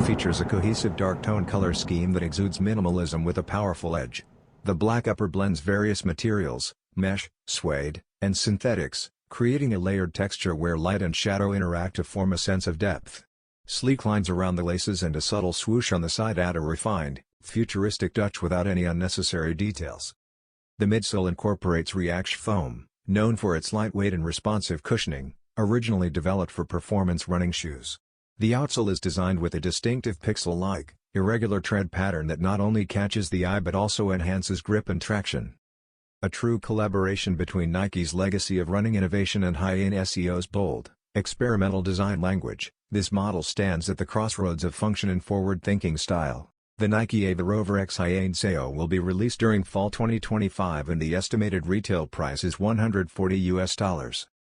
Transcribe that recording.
features a cohesive dark tone color scheme that exudes minimalism with a powerful edge. The black upper blends various materials, mesh, suede, and synthetics, creating a layered texture where light and shadow interact to form a sense of depth. Sleek lines around the laces and a subtle swoosh on the side add a refined, futuristic touch without any unnecessary details. The midsole incorporates ReactX foam, known for its lightweight and responsive cushioning, originally developed for performance running shoes. The outsole is designed with a distinctive pixel-like, irregular tread pattern that not only catches the eye but also enhances grip and traction. A true collaboration between Nike's legacy of running innovation and HYEIN SEO's bold, experimental design language, this model stands at the crossroads of function and forward-thinking style. The Nike Ava Rover X HYEIN SEO will be released during fall 2025 and the estimated retail price is $140.